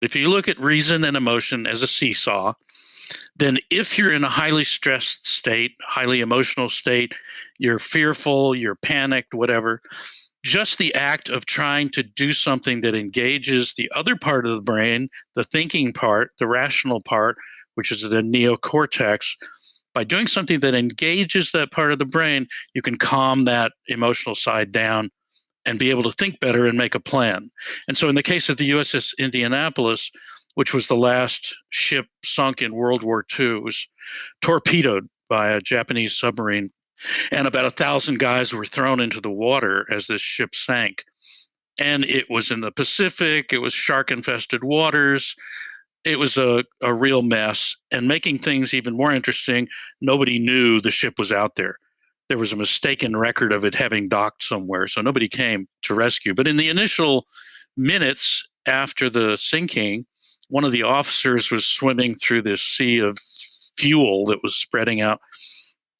If you look at reason and emotion as a seesaw, then if you're in a highly stressed state, highly emotional state, you're fearful, you're panicked, whatever, just the act of trying to do something that engages the other part of the brain, the thinking part, the rational part, which is the neocortex, by doing something that engages that part of the brain, you can calm that emotional side down and be able to think better and make a plan. And so in the case of the USS Indianapolis, which was the last ship sunk in World War II, it was torpedoed by a Japanese submarine, and about 1,000 guys were thrown into the water as this ship sank. And it was in the Pacific, it was shark-infested waters, it was a real mess. And making things even more interesting, nobody knew the ship was out there. There was a mistaken record of it having docked somewhere, so nobody came to rescue. But in the initial minutes after the sinking, one of the officers was swimming through this sea of fuel that was spreading out,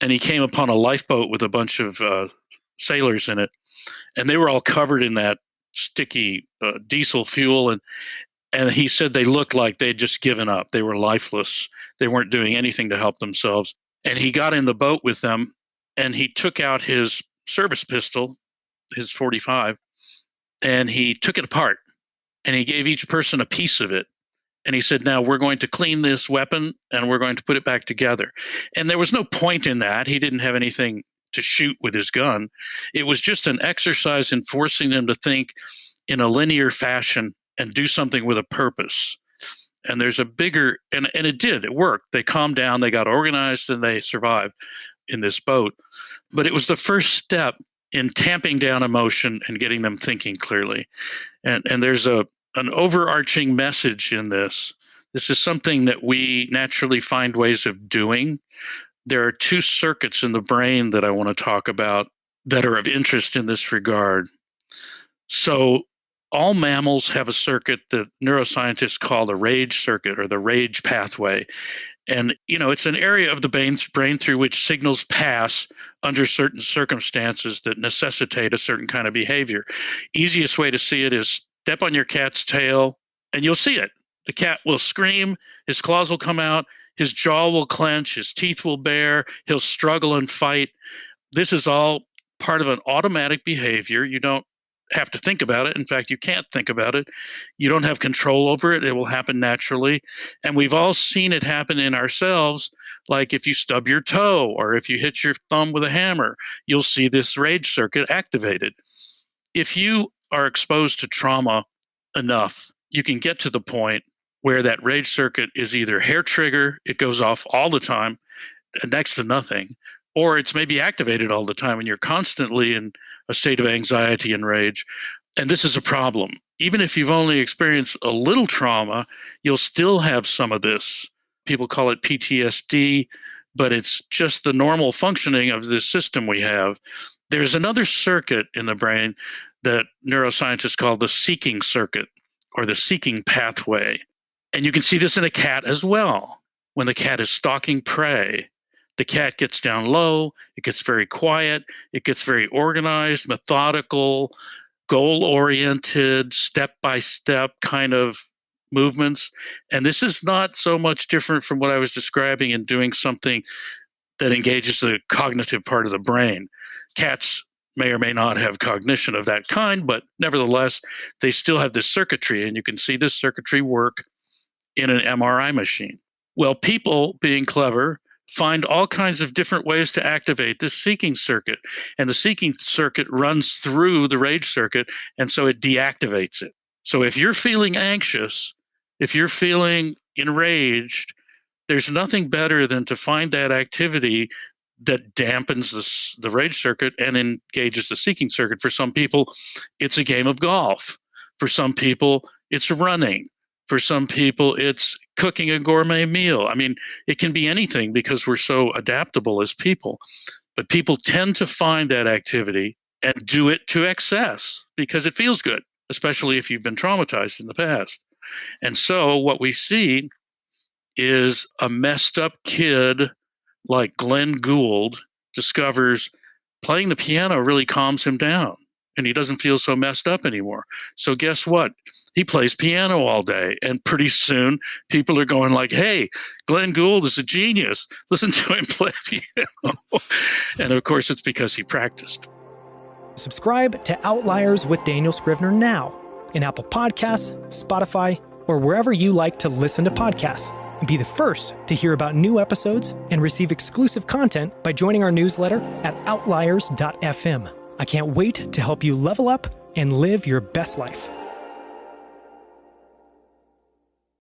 and he came upon a lifeboat with a bunch of sailors in it, and they were all covered in that sticky diesel fuel, and he said they looked like they'd just given up. They were lifeless. They weren't doing anything to help themselves. And he got in the boat with them, and he took out his service pistol, his 45, and he took it apart, and he gave each person a piece of it. And he said, now we're going to clean this weapon, and we're going to put it back together. And there was no point in that. He didn't have anything to shoot with his gun. It was just an exercise in forcing them to think in a linear fashion and do something with a purpose. And there's a bigger, and it worked. They calmed down, they got organized, and they survived in this boat. But it was the first step in tamping down emotion and getting them thinking clearly. And there's an overarching message in this. This is something that we naturally find ways of doing. There are two circuits in the brain that I want to talk about that are of interest in this regard. So all mammals have a circuit that neuroscientists call the rage circuit or the rage pathway. And, it's an area of the brain through which signals pass under certain circumstances that necessitate a certain kind of behavior. Easiest way to see it is step on your cat's tail, and you'll see it. The cat will scream, his claws will come out, his jaw will clench, his teeth will bare, he'll struggle and fight. This is all part of an automatic behavior. You don't have to think about it. In fact, you can't think about it. You don't have control over it. It will happen naturally. And we've all seen it happen in ourselves, like if you stub your toe or if you hit your thumb with a hammer, you'll see this rage circuit activated. If you are exposed to trauma enough, you can get to the point where that rage circuit is either hair trigger, it goes off all the time, next to nothing, or it's maybe activated all the time and you're constantly in a state of anxiety and rage. And this is a problem. Even if you've only experienced a little trauma, you'll still have some of this. People call it PTSD, but it's just the normal functioning of this system we have. There's another circuit in the brain that neuroscientists call the seeking circuit or the seeking pathway. And you can see this in a cat as well. When the cat is stalking prey, the cat gets down low, it gets very quiet, it gets very organized, methodical, goal-oriented, step-by-step kind of movements. And this is not so much different from what I was describing in doing something that engages the cognitive part of the brain. Cats may or may not have cognition of that kind, but nevertheless, they still have this circuitry, and you can see this circuitry work in an MRI machine. Well, people, being clever, find all kinds of different ways to activate this seeking circuit. And the seeking circuit runs through the rage circuit, and so it deactivates it. So if you're feeling anxious, if you're feeling enraged, there's nothing better than to find that activity that dampens the rage circuit and engages the seeking circuit. For some people, it's a game of golf. For some people, it's running. For some people, it's cooking a gourmet meal. I mean, it can be anything because we're so adaptable as people. But people tend to find that activity and do it to excess because it feels good, especially if you've been traumatized in the past. And so what we see is a messed up kid like Glenn Gould discovers playing the piano really calms him down and he doesn't feel so messed up anymore. So guess what? He plays piano all day. And pretty soon people are going like, hey, Glenn Gould is a genius. Listen to him play piano. And of course, it's because he practiced. Subscribe to Outliers with Daniel Scrivner now in Apple Podcasts, Spotify, or wherever you like to listen to podcasts. And be the first to hear about new episodes and receive exclusive content by joining our newsletter at outliers.fm. I can't wait to help you level up and live your best life.